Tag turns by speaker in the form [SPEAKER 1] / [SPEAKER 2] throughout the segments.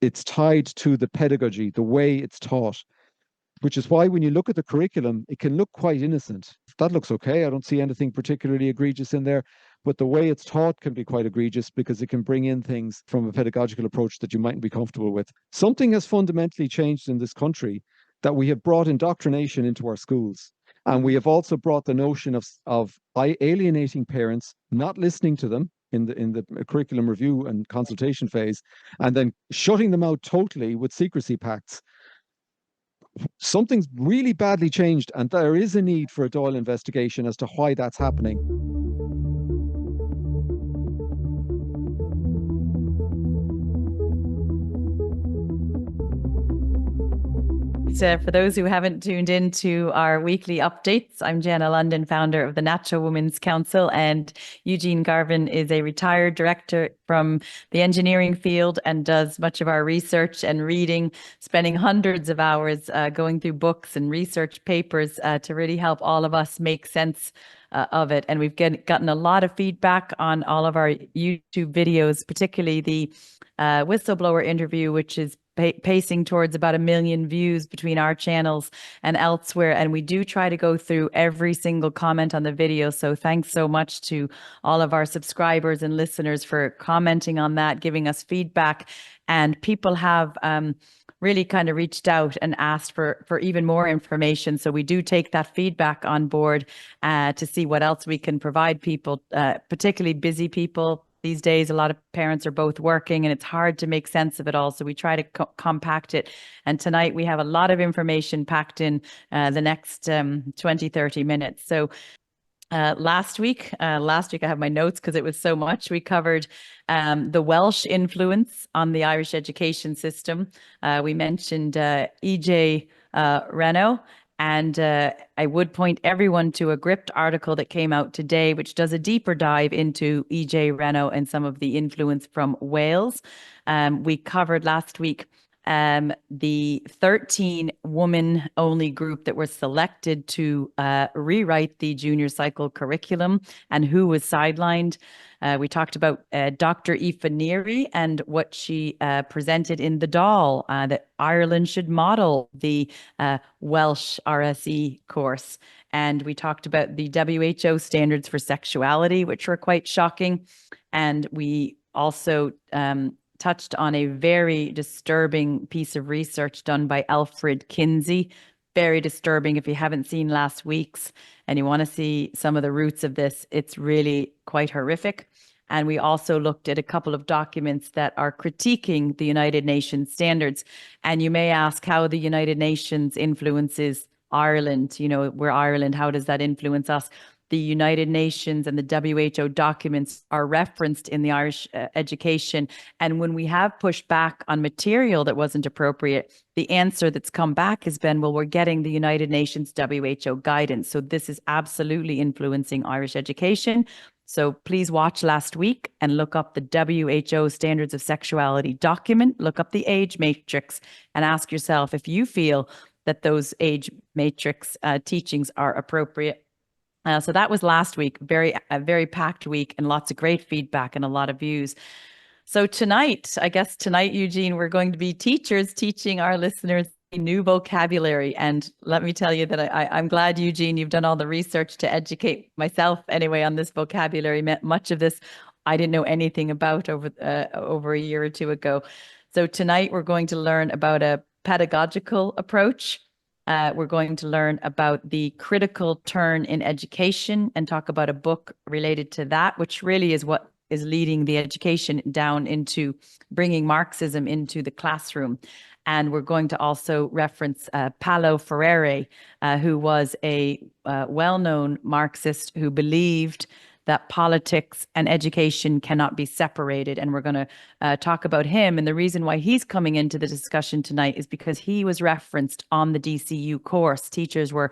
[SPEAKER 1] it's tied to the pedagogy, the way it's taught, which is why when you look at the curriculum, it can look quite innocent. That looks okay. I don't see anything particularly egregious in there, but the way it's taught can be quite egregious because it can bring in things from a pedagogical approach that you mightn't be comfortable with. Something has fundamentally changed in this country, that we have brought indoctrination into our schools. And we have also brought the notion of alienating parents, not listening to them in the curriculum review and consultation phase, and then shutting them out totally with secrecy pacts. Something's really badly changed, and there is a need for a Doyle investigation as to why that's happening.
[SPEAKER 2] For those who haven't tuned in to our weekly updates, I'm Jana London, founder of the Natural Women's Council, and Eugene Garvin is a retired director from the engineering field and does much of our research and reading, spending hundreds of hours going through books and research papers to really help all of us make sense of it. And we've gotten a lot of feedback on all of our YouTube videos, particularly the whistleblower interview, which is pacing towards about 1 million views between our channels and elsewhere. And we do try to go through every single comment on the video. So thanks so much to all of our subscribers and listeners for commenting on that, giving us feedback. And people have really kind of reached out and asked for even more information. So we do take that feedback on board to see what else we can provide people, particularly busy people. These days, a lot of parents are both working and it's hard to make sense of it all. So we try to compact it. And tonight we have a lot of information packed in the next 20, 30 minutes. So last week I have my notes because it was so much. We covered the Welsh influence on the Irish education system. We mentioned E.J. Reno. And I would point everyone to a Gript article that came out today, which does a deeper dive into E.J. Reno and some of the influence from Wales. We covered last week the 13 woman-only group that were selected to rewrite the Junior Cycle curriculum and who was sidelined. We talked about Dr. Aoife Neary and what she presented in the Dáil, that Ireland should model the Welsh RSE course. And we talked about the WHO standards for sexuality, which were quite shocking. And we also touched on a very disturbing piece of research done by Alfred Kinsey. Very disturbing. If you haven't seen last week's and you want to see some of the roots of this, it's really quite horrific. And we also looked at a couple of documents that are critiquing the United Nations standards. And you may ask how the United Nations influences Ireland. You know, we're Ireland. How does that influence us? The United Nations and the WHO documents are referenced in the Irish education. And when we have pushed back on material that wasn't appropriate, the answer that's come back has been, well, we're getting the United Nations WHO guidance. So this is absolutely influencing Irish education. So please watch last week and look up the WHO Standards of Sexuality document, look up the age matrix and ask yourself if you feel that those age matrix teachings are appropriate. So that was last week, a very packed week and lots of great feedback and a lot of views. So tonight, Eugene, we're going to be teachers teaching our listeners new vocabulary. And let me tell you that I'm glad, Eugene, you've done all the research to educate myself anyway on this vocabulary. Much of this I didn't know anything about over a year or two ago. So tonight we're going to learn about a pedagogical approach. We're going to learn about the critical turn in education and talk about a book related to that, which really is what is leading the education down into bringing Marxism into the classroom. And we're going to also reference Paulo Freire, who was a well-known Marxist who believed that politics and education cannot be separated. And we're going to talk about him. And the reason why he's coming into the discussion tonight is because he was referenced on the DCU course. Teachers were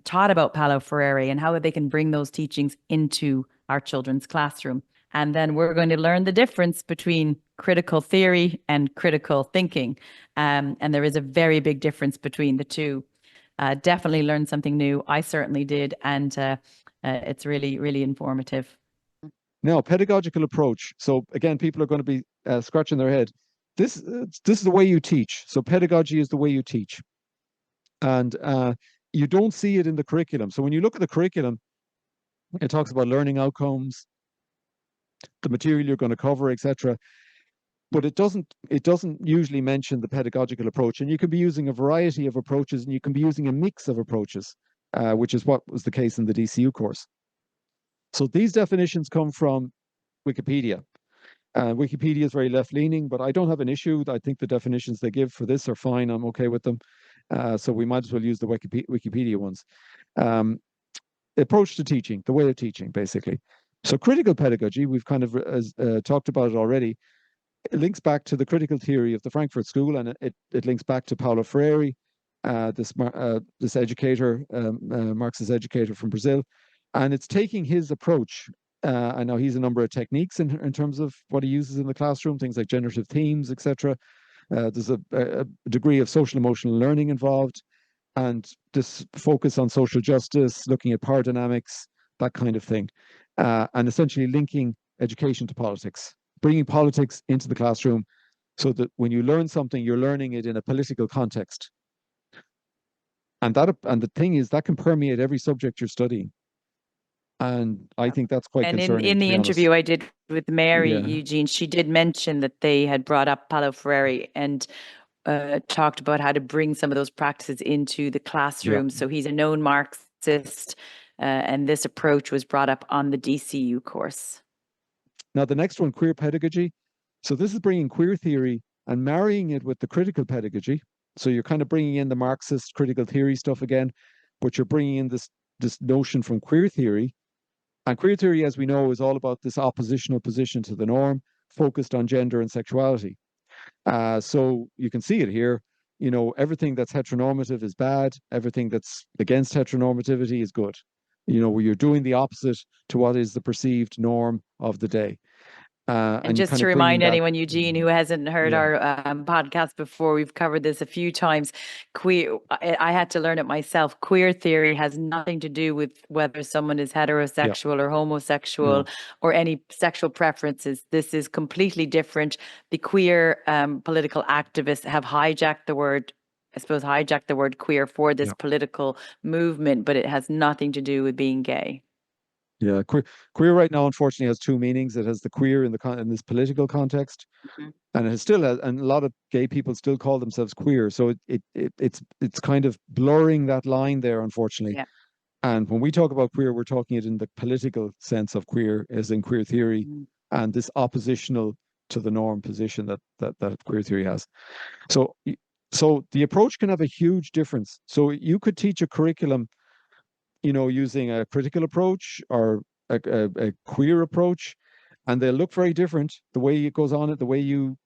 [SPEAKER 2] taught about Paulo Freire and how they can bring those teachings into our children's classroom. And then we're going to learn the difference between critical theory and critical thinking. And there is a very big difference between the two. Definitely learned something new. I certainly did. And it's really, really informative.
[SPEAKER 1] Now, pedagogical approach. So again, people are going to be scratching their head. this is the way you teach. So pedagogy is the way you teach, and you don't see it in the curriculum. So when you look at the curriculum, it talks about learning outcomes, the material you're going to cover, etc. But it doesn't usually mention the pedagogical approach. And you can be using a variety of approaches, and you can be using a mix of approaches, which is what was the case in the DCU course. So these definitions come from Wikipedia. Wikipedia is very left-leaning, but I don't have an issue. I think the definitions they give for this are fine. I'm okay with them. So we might as well use the Wikipedia ones. Approach to teaching, the way of teaching, basically. So critical pedagogy, we've kind of talked about it already. It links back to the critical theory of the Frankfurt School, and it links back to Paulo Freire, this educator, Marxist educator from Brazil. And it's taking his approach. I know he's a number of techniques in terms of what he uses in the classroom, things like generative themes, etc. There's a degree of social emotional learning involved, and this focus on social justice, looking at power dynamics, that kind of thing, and essentially linking education to politics, bringing politics into the classroom so that when you learn something, you're learning it in a political context. And the thing is, that can permeate every subject you're studying. And I think that's quite concerning.
[SPEAKER 2] In the interview I did with Mary,
[SPEAKER 1] Yeah.
[SPEAKER 2] Eugene, she did mention that they had brought up Paulo Freire and talked about how to bring some of those practices into the classroom. So he's a known Marxist, and this approach was brought up on the DCU course.
[SPEAKER 1] Now, the next one, queer pedagogy. So this is bringing queer theory and marrying it with the critical pedagogy. So you're kind of bringing in the Marxist critical theory stuff again, but you're bringing in this notion from queer theory. And queer theory, as we know, is all about this oppositional position to the norm, focused on gender and sexuality. So you can see it here. You know, everything that's heteronormative is bad. Everything that's against heteronormativity is good. You know, where you're doing the opposite to what is the perceived norm of the day.
[SPEAKER 2] And just to remind anyone, Eugene, who hasn't heard our podcast before, we've covered this a few times. I had to learn it myself. Queer theory has nothing to do with whether someone is heterosexual or homosexual or any sexual preferences. This is completely different. The queer political activists have hijacked the word queer for this political movement, but it has nothing to do with being gay.
[SPEAKER 1] Yeah, queer right now, unfortunately, has two meanings. It has the queer in this political context, and it still has, and a lot of gay people still call themselves queer. So it's kind of blurring that line there, unfortunately. Yeah. And when we talk about queer, we're talking it in the political sense of queer, as in queer theory, and this oppositional to the norm position that queer theory has. So the approach can have a huge difference. So you could teach a curriculum, you know, using a critical approach or a queer approach, and they'll look very different. The way it goes on, the way you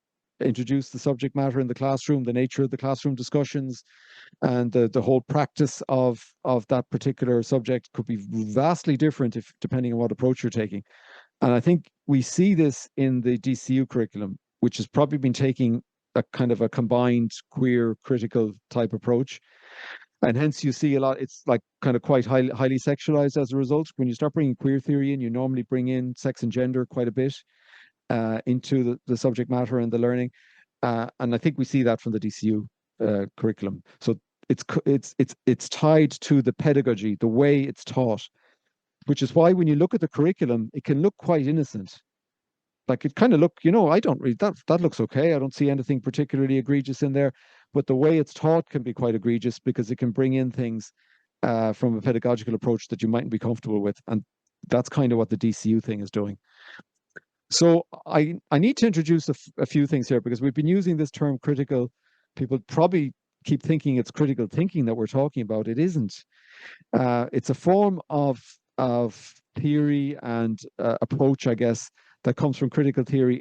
[SPEAKER 1] introduce the subject matter in the classroom, the nature of the classroom discussions, and the whole practice of that particular subject could be vastly different depending on what approach you're taking. And I think we see this in the DCU curriculum, which has probably been taking a kind of a combined queer critical type approach. And hence you see a lot, it's like kind of quite highly sexualized as a result. When you start bringing queer theory in, you normally bring in sex and gender quite a bit into the subject matter and the learning. And I think we see that from the DCU curriculum. So it's tied to the pedagogy, the way it's taught, which is why when you look at the curriculum, it can look quite innocent. Like it kind of look, you know, I don't read that looks okay. I don't see anything particularly egregious in there. But the way it's taught can be quite egregious because it can bring in things from a pedagogical approach that you mightn't be comfortable with. And that's kind of what the DCU thing is doing. So I need to introduce a few things here because we've been using this term critical. People probably keep thinking it's critical thinking that we're talking about. It isn't. It's a form of theory and approach, I guess, that comes from critical theory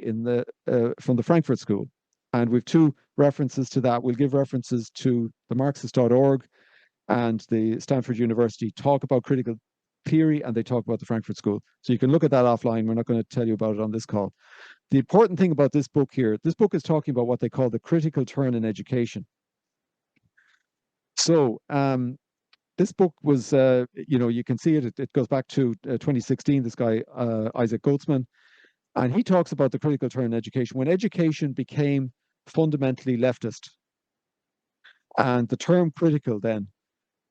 [SPEAKER 1] from the Frankfurt School. And we've two references to that. We'll give references to the Marxist.org and the Stanford University talk about critical theory, and they talk about the Frankfurt School. So you can look at that offline. We're not going to tell you about it on this call. The important thing about this book here, this book is talking about what they call the critical turn in education. So this book was, you know, you can see it goes back to 2016, this guy, Isaac Goldsman, and he talks about the critical turn in education. When education became fundamentally leftist. And the term critical then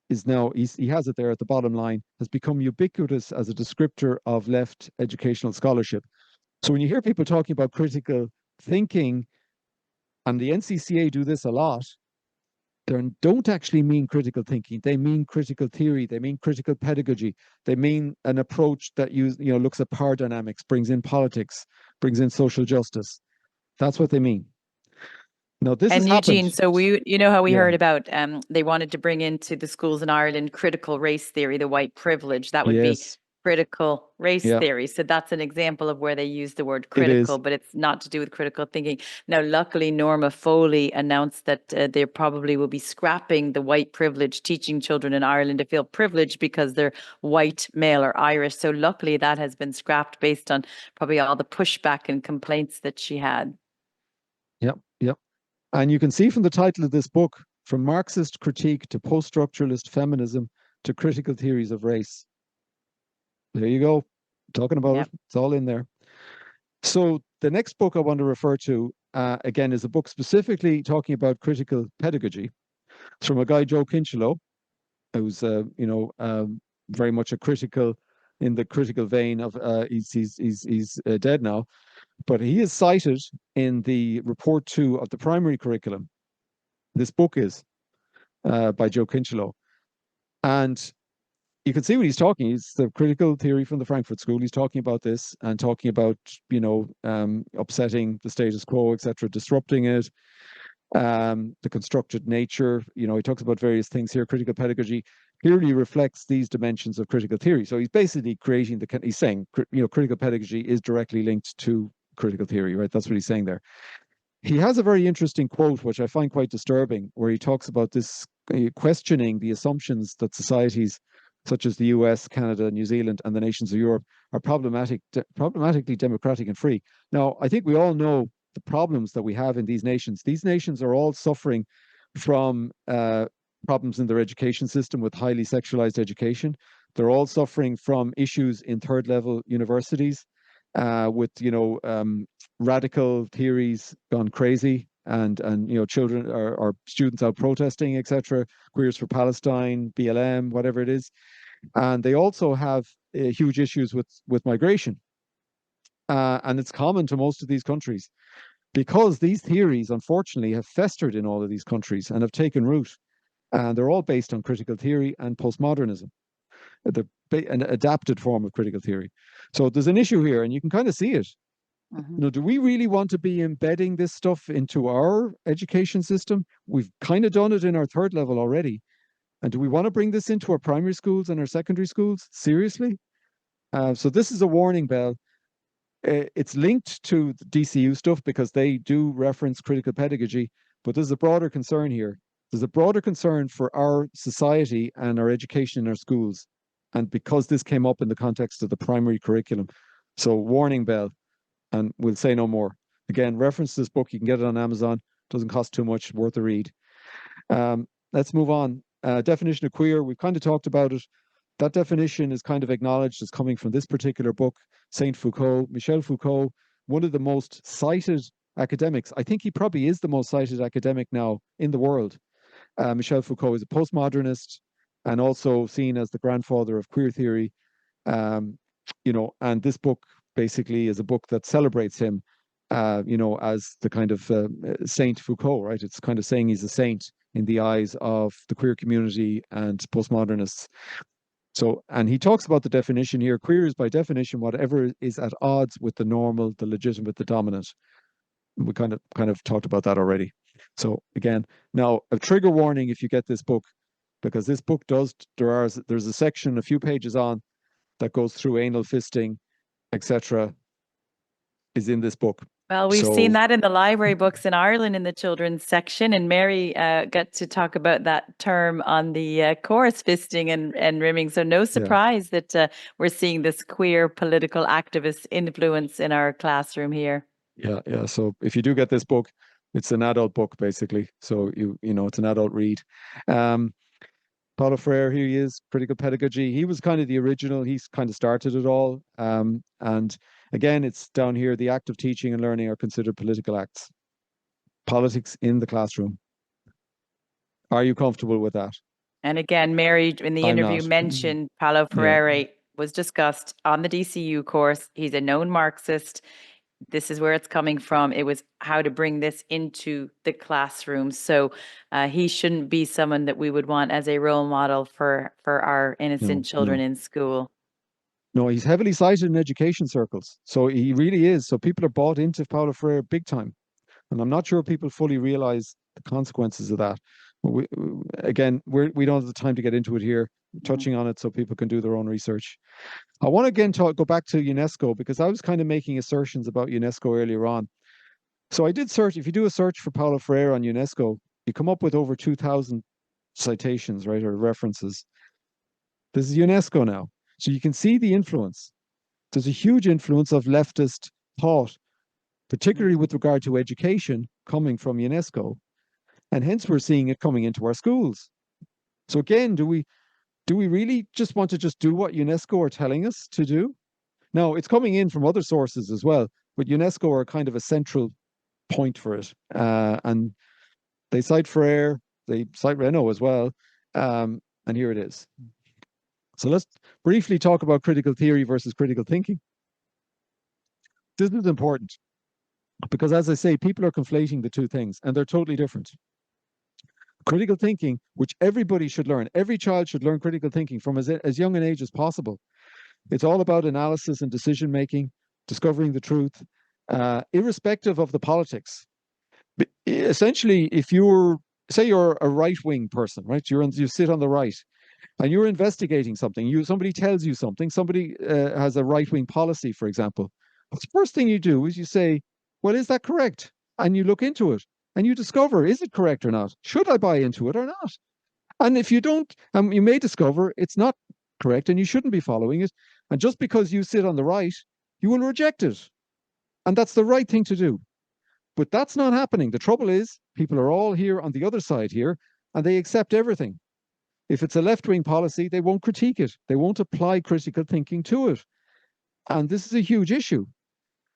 [SPEAKER 1] is now, he has it there at the bottom line, has become ubiquitous as a descriptor of left educational scholarship. So when you hear people talking about critical thinking, and the NCCA do this a lot, they don't actually mean critical thinking. They mean critical theory. They mean critical pedagogy. They mean an approach that looks at power dynamics, brings in politics, brings in social justice. That's what they mean. Now, this has
[SPEAKER 2] And Eugene,
[SPEAKER 1] happened.
[SPEAKER 2] so you know how we
[SPEAKER 1] Yeah.
[SPEAKER 2] heard about they wanted to bring into the schools in Ireland critical race theory, the white privilege. That would be
[SPEAKER 1] Yes.
[SPEAKER 2] critical race
[SPEAKER 1] Yeah.
[SPEAKER 2] theory. So that's an example of where they use the word
[SPEAKER 1] It is.
[SPEAKER 2] critical, but it's not to do with critical thinking. Now, luckily, Norma Foley announced that they probably will be scrapping the white privilege, teaching children in Ireland to feel privileged because they're white, male, or Irish. So luckily, that has been scrapped based on probably all the pushback and complaints that she had.
[SPEAKER 1] Yep. Yep. And you can see from the title of this book, from Marxist critique to post-structuralist feminism to critical theories of race. There you go. Talking about it. It's all in there. So the next book I want to refer to, again, is a book specifically talking about critical pedagogy. It's from a guy, Joe Kincheloe, who's, very much in the critical vein of, he's dead now, but he is cited in the report 2 of the primary curriculum. This book is by Joe Kincheloe. And you can see what he's talking. He's the critical theory from the Frankfurt School. He's talking about this and talking about, upsetting the status quo, etc., disrupting it, the constructed nature. He talks about various things here. Critical pedagogy clearly reflects these dimensions of critical theory. So he's basically he's saying, critical pedagogy is directly linked to critical theory, right? That's what he's saying there. He has a very interesting quote, which I find quite disturbing, where he talks about this, questioning the assumptions that societies such as the US, Canada, New Zealand, and the nations of Europe are problematically democratic and free. Now, I think we all know the problems that we have in these nations. These nations are all suffering from problems in their education system with highly sexualized education. They're all suffering from issues in third level universities with, radical theories gone crazy, and children or students out protesting, etc. Queers for Palestine, BLM, whatever it is. And they also have huge issues with migration. And it's common to most of these countries because these theories, unfortunately, have festered in all of these countries and have taken root. And they're all based on critical theory and postmodernism, an adapted form of critical theory. So there's an issue here, and you can kind of see it. Do we really want to be embedding this stuff into our education system? We've kind of done it in our third level already. And do we want to bring this into our primary schools and our secondary schools? Seriously? So this is a warning bell. It's linked to the DCU stuff because they do reference critical pedagogy, but there's a broader concern here. There's a broader concern for our society and our education in our schools. And because this came up in the context of the primary curriculum. So warning bell. And we'll say no more. Again, reference this book. You can get it on Amazon. Doesn't cost too much. Worth a read. Let's move on. Definition of queer. We've kind of talked about it. That definition is kind of acknowledged as coming from this particular book, Michel Foucault, one of the most cited academics. I think he probably is the most cited academic now in the world. Michel Foucault is a postmodernist and also seen as the grandfather of queer theory. And this book basically is a book that celebrates him, as the kind of Saint Foucault, right? It's kind of saying he's a saint in the eyes of the queer community and postmodernists. So, and he talks about the definition here. Queer is by definition whatever is at odds with the normal, the legitimate, the dominant. We kind of talked about that already. So again, now a trigger warning if you get this book, because this book there's a section a few pages on that goes through anal fisting, etc., is in this book.
[SPEAKER 2] Well, we've seen that in the library books in Ireland in the children's section, and Mary got to talk about that term on the course, fisting and rimming. So no surprise that we're seeing this queer political activist influence in our classroom here.
[SPEAKER 1] Yeah. So if you do get this book, it's an adult book basically. So it's an adult read. Paulo Freire, here he is, Critical Pedagogy. He was kind of the original. He's kind of started it all. And again, it's down here, the act of teaching and learning are considered political acts. politics in the classroom. Are you comfortable with that?
[SPEAKER 2] And again, Mary in the
[SPEAKER 1] I'm
[SPEAKER 2] interview
[SPEAKER 1] not.
[SPEAKER 2] mentioned Paulo
[SPEAKER 1] Yeah.
[SPEAKER 2] Freire was discussed on the DCU course. He's a known Marxist. This is where it's coming from. It was how to bring this into the classroom. So he shouldn't be someone that we would want as a role model for our innocent children in school.
[SPEAKER 1] No, he's heavily cited in education circles. So he really is. So people are bought into Paulo Freire big time. And I'm not sure people fully realize the consequences of that. We don't have the time to get into it here, touching on it so people can do their own research. I want to again go back to UNESCO, because I was kind of making assertions about UNESCO earlier on. So I did search. If you do a search for Paulo Freire on UNESCO, you come up with over 2,000 citations, right, or references. This is UNESCO now. So you can see the influence. There's a huge influence of leftist thought, particularly with regard to education, coming from UNESCO. And hence we're seeing it coming into our schools. So again, do we really just want to just do what UNESCO are telling us to do? No, it's coming in from other sources as well, but UNESCO are kind of a central point for it. And they cite Freire, they cite Renault as well. And here it is. So let's briefly talk about critical theory versus critical thinking. This is important because, as I say, people are conflating the two things and they're totally different. Critical thinking, which everybody should learn, every child should learn critical thinking from as young an age as possible. It's all about analysis and decision making, discovering the truth, irrespective of the politics. But essentially, if say you're a right-wing person, right? You sit on the right, and you're investigating something. Somebody tells you something. Somebody has a right-wing policy, for example. The first thing you do is you say, "Well, is that correct?" And you look into it, and you discover, is it correct or not? Should I buy into it or not? And if you don't, you may discover it's not correct, and you shouldn't be following it. And just because you sit on the right, you will reject it, and that's the right thing to do. But that's not happening. The trouble is, people are all here on the other side here, and they accept everything. If it's a left-wing policy, they won't critique it. They won't apply critical thinking to it. And this is a huge issue.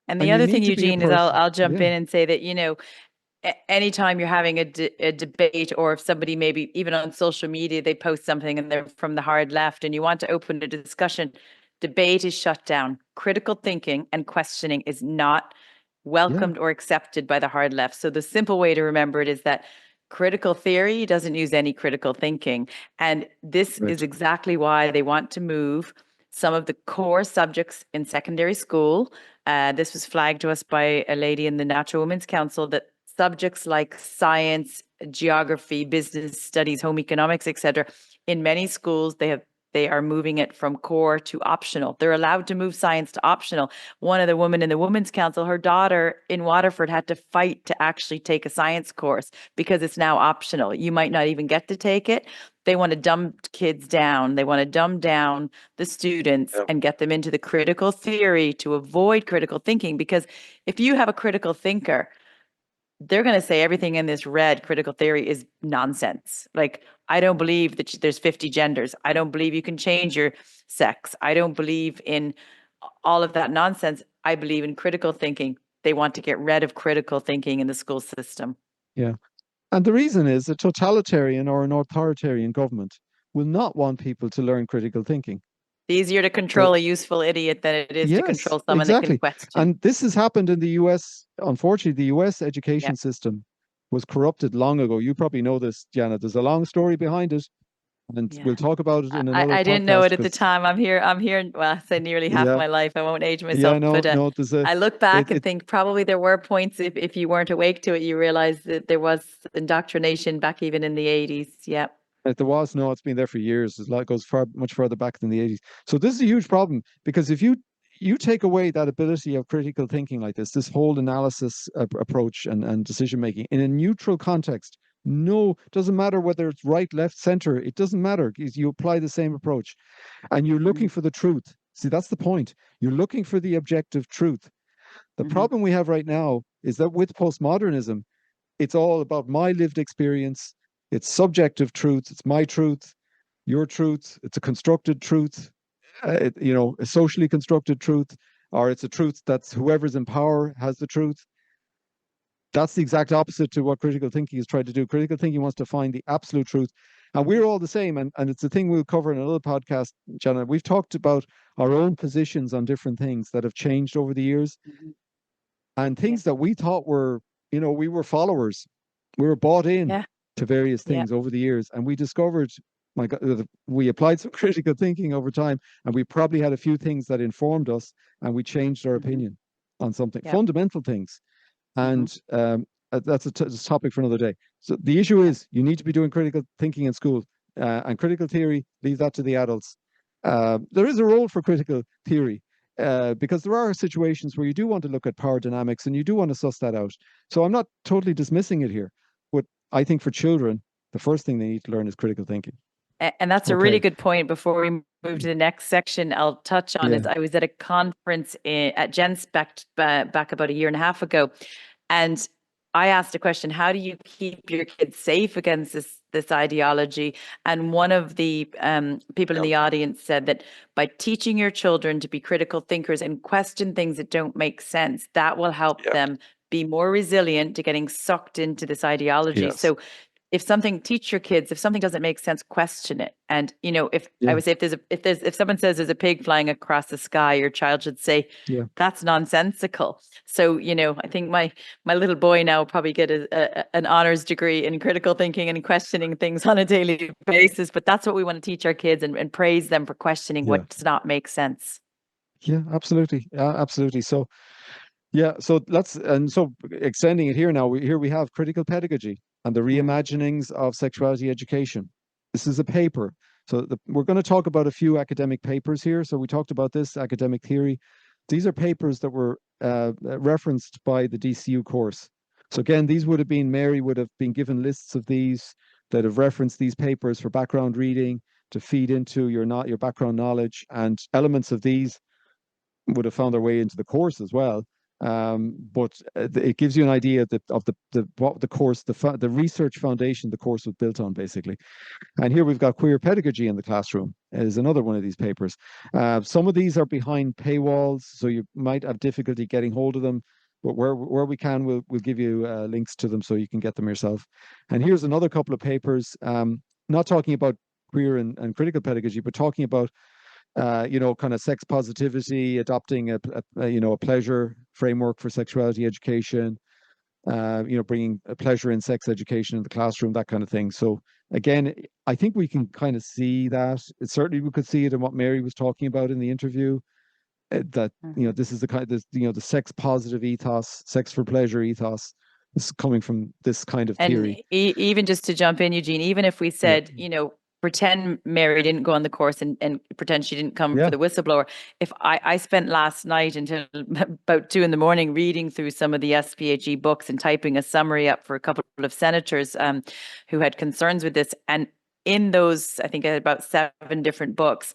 [SPEAKER 2] And the other thing, Eugene, is I'll jump
[SPEAKER 1] Yeah.
[SPEAKER 2] in and say that, anytime you're having a debate, or if somebody maybe even on social media, they post something and they're from the hard left and you want to open a discussion, debate is shut down. Critical thinking and questioning is not welcomed or accepted by the hard left. So the simple way to remember it is that critical theory doesn't use any critical thinking. And this is exactly why they want to move some of the core subjects in secondary school. This was flagged to us by a lady in the Natural Women's Council, that subjects like science, geography, business studies, home economics, etc., in many schools, they are moving it from core to optional. They're allowed to move science to optional. One of the women in the Women's Council, her daughter in Waterford had to fight to actually take a science course because it's now optional. You might not even get to take it. They want to dumb kids down. They want to dumb down the students and get them into the critical theory to avoid critical thinking. Because if you have a critical thinker, they're going to say everything in this red critical theory is nonsense. Like, I don't believe that there's 50 genders. I don't believe you can change your sex. I don't believe in all of that nonsense. I believe in critical thinking. They want to get rid of critical thinking in the school system.
[SPEAKER 1] Yeah. And the reason is a totalitarian or an authoritarian government will not want people to learn critical thinking.
[SPEAKER 2] Easier to control a useful idiot than it is to control someone that can question.
[SPEAKER 1] And this has happened in the US. Unfortunately, the US education system was corrupted long ago. You probably know this, Jana. There's a long story behind it, and we'll talk about it in another podcast.
[SPEAKER 2] I didn't know it at the time. I'm here, well, I say nearly half my life. I won't age myself. I look back and think probably there were points, if you weren't awake to it, you realize that there was indoctrination back even in the 80s. Yeah.
[SPEAKER 1] There was, no, it's been there for years. It goes much further back than the 80s. So this is a huge problem, because if you take away that ability of critical thinking like this whole analysis approach and decision making in a neutral context, doesn't matter whether it's right, left, center, it doesn't matter. You apply the same approach and you're looking for the truth. See, that's the point. You're looking for the objective truth. The problem we have right now is that with postmodernism, it's all about my lived experience. It's subjective truth. It's my truth, your truth. It's a constructed truth, a socially constructed truth, or it's a truth that's whoever's in power has the truth. That's the exact opposite to what critical thinking is trying to do. Critical thinking wants to find the absolute truth. And we're all the same. And it's a thing we'll cover in another podcast, Jana. We've talked about our own positions on different things that have changed over the years, and things that we thought were, we were followers. We were bought in to various things over the years. And we discovered, my God, we applied some critical thinking over time, and we probably had a few things that informed us, and we changed our opinion on something, fundamental things. And that's a topic for another day. So the issue is you need to be doing critical thinking in school, and critical theory, leave that to the adults. There is a role for critical theory, because there are situations where you do want to look at power dynamics and you do want to suss that out. So I'm not totally dismissing it here, but I think for children, the first thing they need to learn is critical thinking.
[SPEAKER 2] And that's a really good point. Before we move to the next section, I'll touch on is I was at a conference at GenSpect back about a year and a half ago, and I asked a question: how do you keep your kids safe against this ideology? And one of the people in the audience said that by teaching your children to be critical thinkers and question things that don't make sense, that will help them be more resilient to getting sucked into this ideology. So if teach your kids, if something doesn't make sense, question it. And, I would say if someone says there's a pig flying across the sky, your child should say, that's nonsensical. So, I think my little boy now will probably get an honors degree in critical thinking and questioning things on a daily basis. But that's what we want to teach our kids, and praise them for questioning what does not make sense.
[SPEAKER 1] Yeah, absolutely. Absolutely. So, so so extending it here now, here we have critical pedagogy and the reimaginings of sexuality education. This is a paper. So we're going to talk about a few academic papers here. So we talked about this academic theory. These are papers that were referenced by the DCU course. So again, Mary would have been given lists of these that have referenced these papers for background reading to feed into your background knowledge, and elements of these would have found their way into the course as well. But it gives you an idea of what the course, the research foundation the course was built on, basically. And here we've got queer pedagogy in the classroom is another one of these papers. Some of these are behind paywalls, so you might have difficulty getting hold of them. But where we can, we'll give you links to them so you can get them yourself. And here's another couple of papers, not talking about queer and critical pedagogy, but talking about kind of sex positivity, adopting a pleasure framework for sexuality education, bringing a pleasure in sex education in the classroom, that kind of thing. So again, I think we can kind of see that. Certainly we could see it in what Mary was talking about in the interview, that, this is the kind of, the sex positive ethos, sex for pleasure ethos. This is coming from this kind of theory.
[SPEAKER 2] And even just to jump in, Eugene, even if we said, pretend Mary didn't go on the course and pretend she didn't come for the whistleblower. If I spent last night until about 2 a.m. reading through some of the SPHE books and typing a summary up for a couple of senators who had concerns with this. And in those, I think I had about 7 different books,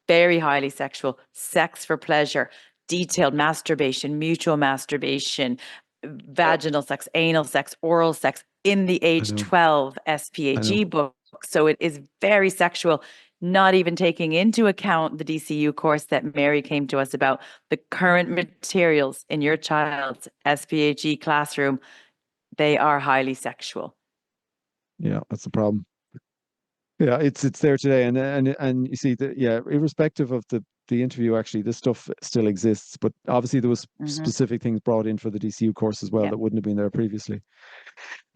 [SPEAKER 2] very highly sexual, sex for pleasure, detailed masturbation, mutual masturbation, vaginal sex, anal sex, oral sex in the age 12 SPHE book. So it is very sexual, not even taking into account the DCU course that Mary came to us about. The current materials in your child's SPHE classroom, they are highly sexual.
[SPEAKER 1] Yeah, that's the problem. Yeah, it's there today, and you see that, irrespective of the interview, actually this stuff still exists, but obviously there was specific things brought in for the DCU course as well that wouldn't have been there previously.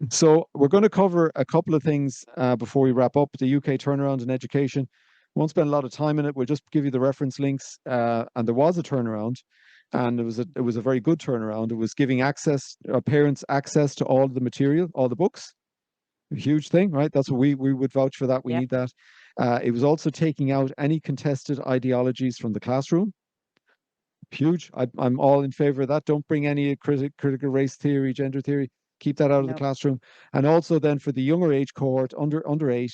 [SPEAKER 1] So we're going to cover a couple of things before we wrap up. The UK turnaround in education. Won't spend a lot of time in it. We'll just give you the reference links. And there was a turnaround, and it was a very good turnaround. It was giving parents access to all the material, all the books. A huge thing, right? That's what we would vouch for that. We need that. It was also taking out any contested ideologies from the classroom. Huge. I'm all in favor of that. Don't bring any critical race theory, gender theory. Keep that out of the classroom. And also then for the younger age cohort, under 8,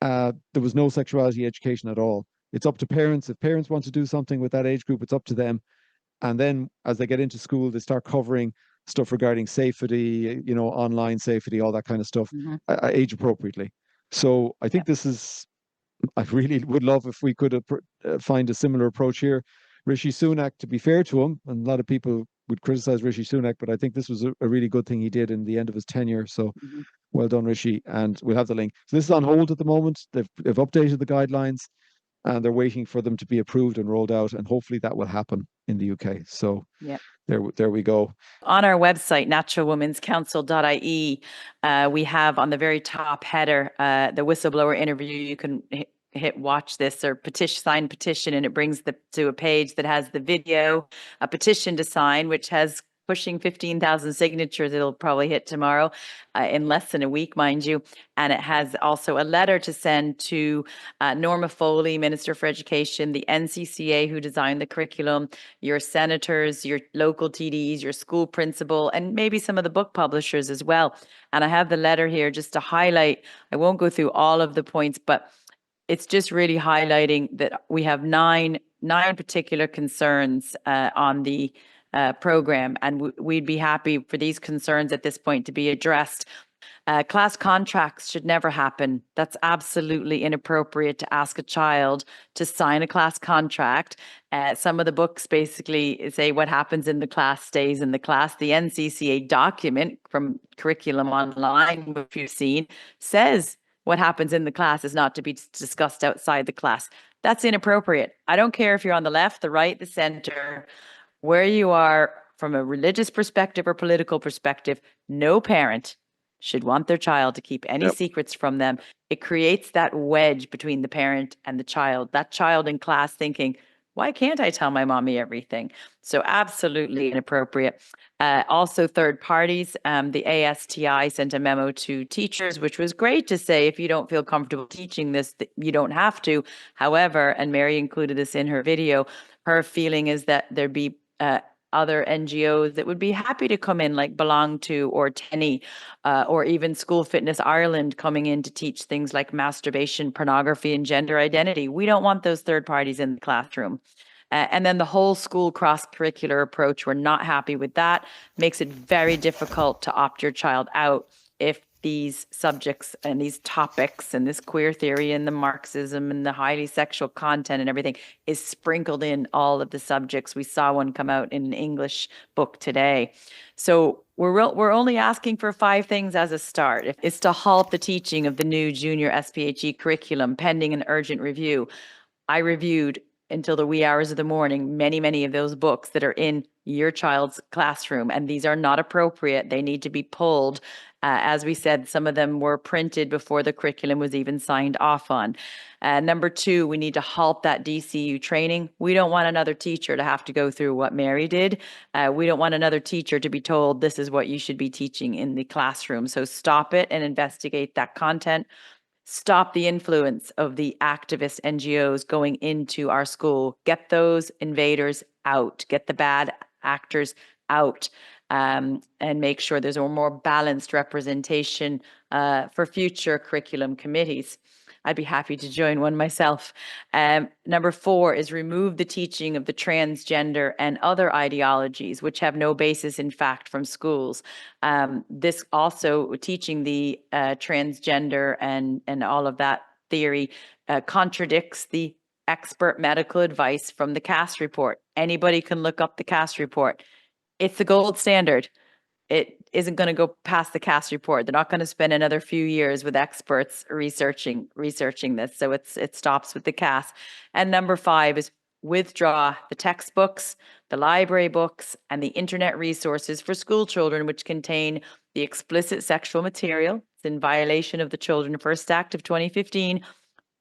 [SPEAKER 1] there was no sexuality education at all. It's up to parents. If parents want to do something with that age group, it's up to them. And then as they get into school, they start covering stuff regarding safety, online safety, all that kind of stuff, age appropriately. So I think this is, I really would love if we could find a similar approach here. Rishi Sunak, to be fair to him, and a lot of people would criticize Rishi Sunak, but I think this was a really good thing he did in the end of his tenure. So well done, Rishi. And we'll have the link. So this is on hold at the moment. They've updated the guidelines and they're waiting for them to be approved and rolled out. And hopefully that will happen in the UK. So
[SPEAKER 2] yeah.
[SPEAKER 1] There we go.
[SPEAKER 2] On our website, naturalwomenscouncil.ie, we have on the very top header the whistleblower interview. You can hit watch this or sign petition, and it brings to a page that has the video, a petition to sign, which has pushing 15,000 signatures. It'll probably hit tomorrow in less than a week, mind you. And it has also a letter to send to Norma Foley, Minister for Education, the NCCA who designed the curriculum, your senators, your local TDs, your school principal, and maybe some of the book publishers as well. And I have the letter here just to highlight. I won't go through all of the points, but it's just really highlighting that we have nine particular concerns on the program, and we'd be happy for these concerns at this point to be addressed. Class contracts should never happen. That's absolutely inappropriate to ask a child to sign a class contract. Some of the books basically say what happens in the class stays in the class. The NCCA document from Curriculum Online, which you've seen, says what happens in the class is not to be discussed outside the class. That's inappropriate. I don't care if you're on the left, the right, the center, where you are from a religious perspective or political perspective. No parent should want their child to keep any secrets from them. It creates that wedge between the parent and the child, that child in class thinking, why can't I tell my mommy everything? So absolutely inappropriate. Also third parties, the ASTI sent a memo to teachers, which was great to say, if you don't feel comfortable teaching this, you don't have to. However, and Mary included this in her video, her feeling is that there'd be other NGOs that would be happy to come in, like Belong To or Tenny, or even School Fitness Ireland coming in to teach things like masturbation, pornography, and gender identity. We don't want those third parties in the classroom. And then the whole school cross-curricular approach, we're not happy with that. Makes it very difficult to opt your child out if these subjects and these topics and this queer theory and the Marxism and the highly sexual content and everything is sprinkled in all of the subjects. We saw one come out in an English book today. So we're only asking for 5 things as a start. It's to halt the teaching of the new Junior SPHE curriculum pending an urgent review. I reviewed until the wee hours of the morning many of those books that are in your child's classroom, and these are not appropriate. They need to be pulled. As we said, some of them were printed before the curriculum was even signed off on. Number 2, we need to halt that DCU training. We don't want another teacher to have to go through what Mary did. We don't want another teacher to be told this is what you should be teaching in the classroom. So stop it and investigate that content. Stop the influence of the activist NGOs going into our school. Get those invaders out. Get the bad actors out. And make sure there's a more balanced representation for future curriculum committees. I'd be happy to join one myself. Number 4 is remove the teaching of the transgender and other ideologies which have no basis in fact from schools. This also teaching the transgender and all of that theory contradicts the expert medical advice from the CAS report. Anybody can look up the CAS report. It's the gold standard. It isn't going to go past the CAS report. They're not going to spend another few years with experts researching this. So it stops with the CAS. And number 5 is withdraw the textbooks, the library books, and the internet resources for school children, which contain the explicit sexual material. It's in violation of the Children First Act of 2015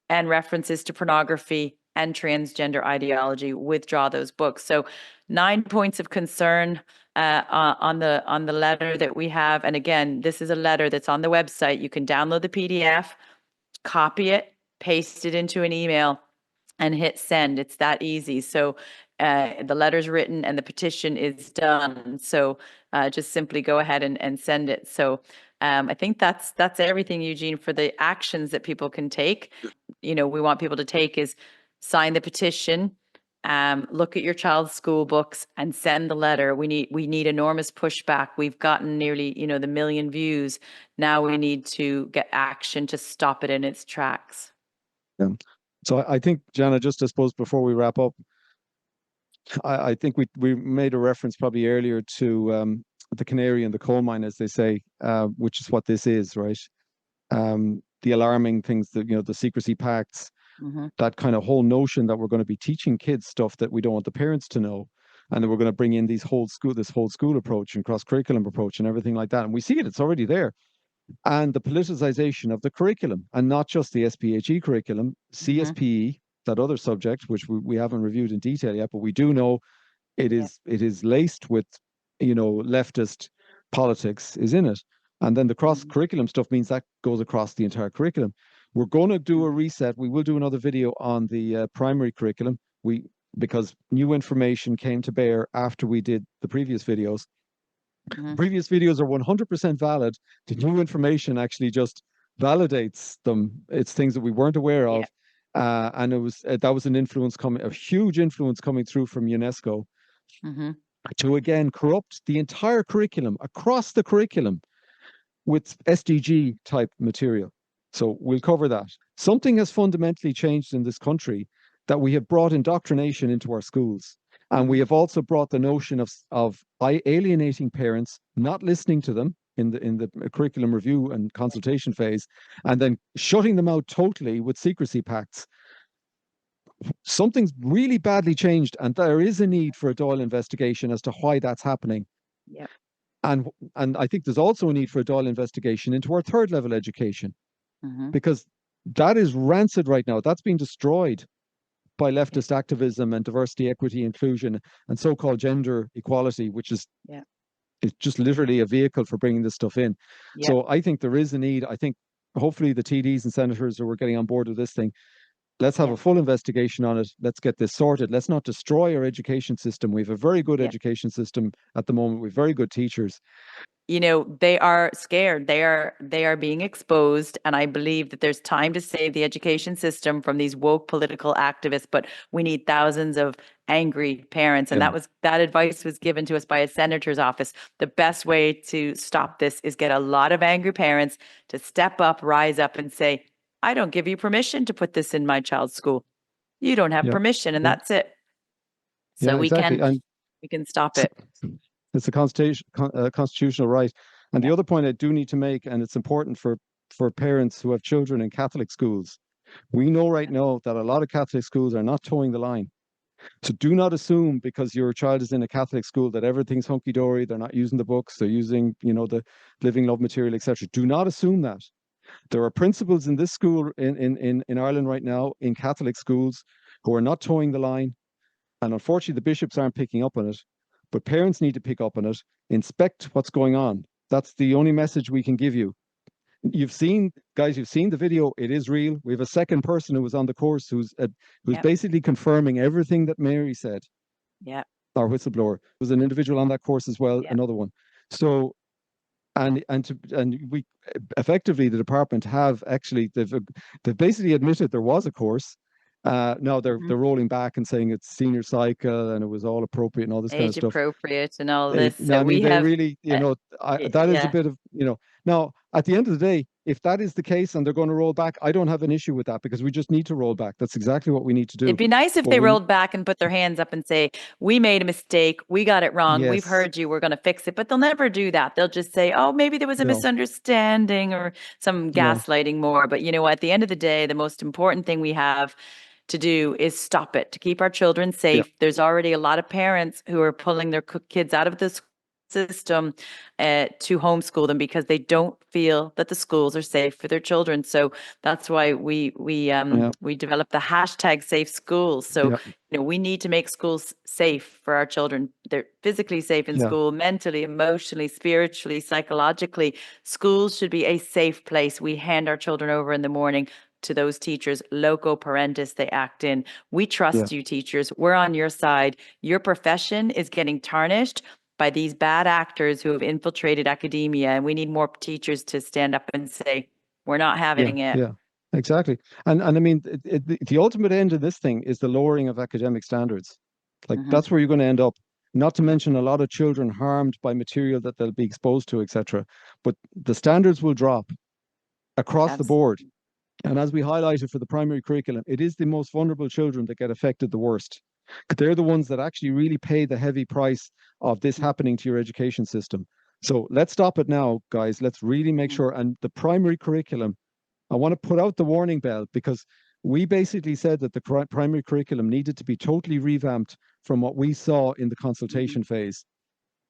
[SPEAKER 2] and references to pornography and transgender ideology. Withdraw those books. So 9 points of concern on the letter that we have. And again, this is a letter that's on the website. You can download the PDF, copy it, paste it into an email, and hit send. It's that easy. So the letter's written and the petition is done. So just simply go ahead and send it. So I think that's everything, Eugene, for the actions that people can take. We want people to take is sign the petition, look at your child's school books and send the letter. We need enormous pushback. We've gotten nearly, the million views. Now we need to get action to stop it in its tracks.
[SPEAKER 1] Yeah. So I think, Jana, just I suppose before we wrap up, I think we made a reference probably earlier to the Canary and the Coalmine, as they say, which is what this is, right? The alarming things, that the secrecy pacts, that kind of whole notion that we're going to be teaching kids stuff that we don't want the parents to know, and then we're going to bring in this whole school approach and cross curriculum approach and everything like that. And we see it's already there. And the politicization of the curriculum, and not just the SPHE curriculum, CSPE, that other subject, which we haven't reviewed in detail yet, but we do know it is laced with, leftist politics is in it. And then the cross curriculum stuff means that goes across the entire curriculum. We're going to do a reset. We will do another video on the primary curriculum. Because new information came to bear after we did the previous videos. Previous videos are 100% valid. The new information actually just validates them. It's things that we weren't aware of. And that was an influence a huge influence coming through from UNESCO to again corrupt the entire curriculum, across the curriculum, with SDG type material. So we'll cover that. Something has fundamentally changed in this country, that we have brought indoctrination into our schools. And we have also brought the notion of alienating parents, not listening to them in the curriculum review and consultation phase, and then shutting them out totally with secrecy pacts. Something's really badly changed, and there is a need for a Doyle investigation as to why that's happening. And I think there's also a need for a Doyle investigation into our third level education, because that is rancid right now. That's being destroyed by leftist activism and diversity, equity, inclusion, and so-called gender equality, which is just literally a vehicle for bringing this stuff in. So I think there is a need. I think hopefully the TDs and senators who are getting on board with this thing, let's have a full investigation on it. Let's get this sorted. Let's not destroy our education system. We have a very good education system at the moment. We have very good teachers.
[SPEAKER 2] They are scared. They are being exposed. And I believe that there's time to save the education system from these woke political activists, but we need thousands of angry parents. And that advice was given to us by a senator's office. The best way to stop this is get a lot of angry parents to step up, rise up and say, I don't give you permission to put this in my child's school. You don't have permission, and that's it. So we can stop it.
[SPEAKER 1] It's a constitutional right. And the other point I do need to make, and it's important for parents who have children in Catholic schools, we know right now that a lot of Catholic schools are not towing the line. So do not assume because your child is in a Catholic school that everything's hunky-dory, they're not using the books, they're using, the Living Love material, etc. Do not assume that. There are principals in this school in Ireland right now, in Catholic schools, who are not towing the line. And unfortunately, the bishops aren't picking up on it. But parents need to pick up on it, inspect what's going on. That's the only message we can give you. You've seen the video. It is real. We have a second person who was on the course who's basically confirming everything that Mary said. Our whistleblower. There was an individual on that course as well, another one. So, and we effectively, the department have actually, they've basically admitted there was a course. Now they're rolling back and saying it's senior cycle and it was all appropriate and all this kind of stuff.
[SPEAKER 2] Age appropriate and all this.
[SPEAKER 1] So that is a bit of, now at the end of the day, if that is the case and they're going to roll back, I don't have an issue with that because we just need to roll back. That's exactly what we need to do.
[SPEAKER 2] It'd be nice if they rolled back and put their hands up and say, we made a mistake. We got it wrong. We've heard you. We're going to fix it. But they'll never do that. They'll just say, oh, maybe there was a misunderstanding or some gaslighting more. But at the end of the day, the most important thing we have to do is stop it, to keep our children safe. There's already a lot of parents who are pulling their kids out of the system to homeschool them because they don't feel that the schools are safe for their children. So that's why we developed the hashtag safe schools. So we need to make schools safe for our children. They're physically safe in school, mentally, emotionally, spiritually, psychologically. Schools should be a safe place. We hand our children over in the morning to those teachers, loco parentis, they act in. We trust you, teachers. We're on your side. Your profession is getting tarnished by these bad actors who have infiltrated academia, and we need more teachers to stand up and say, we're not having it.
[SPEAKER 1] Yeah, exactly. And I mean, the ultimate end of this thing is the lowering of academic standards. Like that's where you're going to end up. Not to mention a lot of children harmed by material that they'll be exposed to, etc. But the standards will drop across the board. And as we highlighted for the primary curriculum, it is the most vulnerable children that get affected the worst. They're the ones that actually really pay the heavy price of this happening to your education system. So let's stop it now, guys. Let's really make sure. And the primary curriculum, I want to put out the warning bell, because we basically said that the primary curriculum needed to be totally revamped from what we saw in the consultation phase.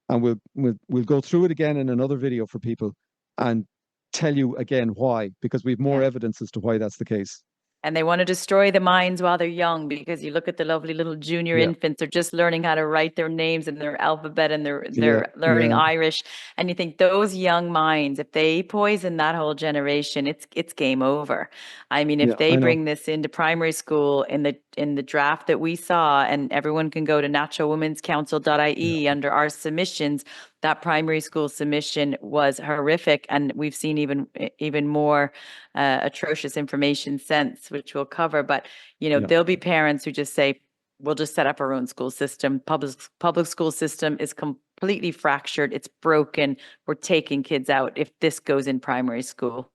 [SPEAKER 1] And we'll go through it again in another video for people and tell you again why, because we have more evidence as to why that's the case.
[SPEAKER 2] And they want to destroy the minds while they're young, because you look at the lovely little junior infants, they're just learning how to write their names and their alphabet, and they're learning Irish. And you think those young minds, if they poison that whole generation, it's game over. I mean, if they bring this into primary school in the draft that we saw, and everyone can go to naturalwomenscouncil.ie under our submissions, that primary school submission was horrific, and we've seen even more atrocious information since, which we'll cover. But there'll be parents who just say, we'll just set up our own school system. Public school system is completely fractured. It's broken. We're taking kids out. If this goes in primary school,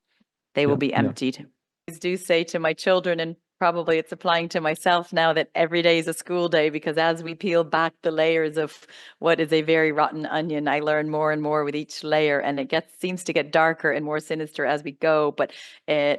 [SPEAKER 2] they will be emptied. I do say to my children, and probably it's applying to myself now, that every day is a school day, because as we peel back the layers of what is a very rotten onion, I learn more and more with each layer, and it seems to get darker and more sinister as we go. But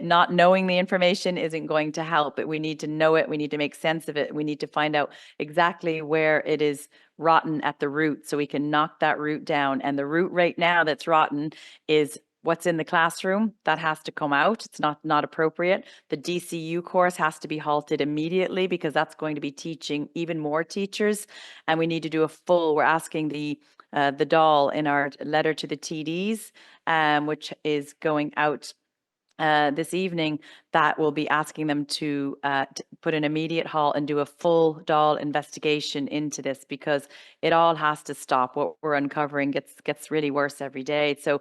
[SPEAKER 2] not knowing the information isn't going to help. We need to know it. We need to make sense of it. We need to find out exactly where it is rotten at the root, so we can knock that root down. And the root right now that's rotten is what's in the classroom. That has to come out. It's not appropriate. The DCU course has to be halted immediately, because that's going to be teaching even more teachers. And we need to do we're asking the doll in our letter to the TDs, which is going out this evening, that will be asking them to put an immediate halt and do a full DAL investigation into this, because it all has to stop. What we're uncovering gets really worse every day. So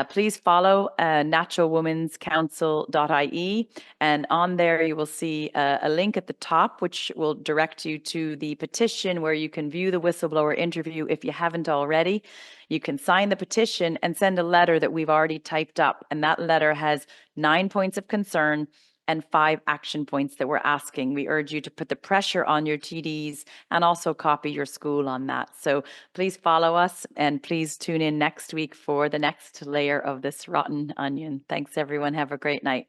[SPEAKER 2] please follow naturalwomenscouncil.ie, and on there you will see a link at the top, which will direct you to the petition, where you can view the whistleblower interview if you haven't already. You can sign the petition and send a letter that we've already typed up, and that letter has 9 points of concern and 5 action points that we're asking. We urge you to put the pressure on your TDs and also copy your school on that. So please follow us, and please tune in next week for the next layer of this rotten onion. Thanks, everyone. Have a great night.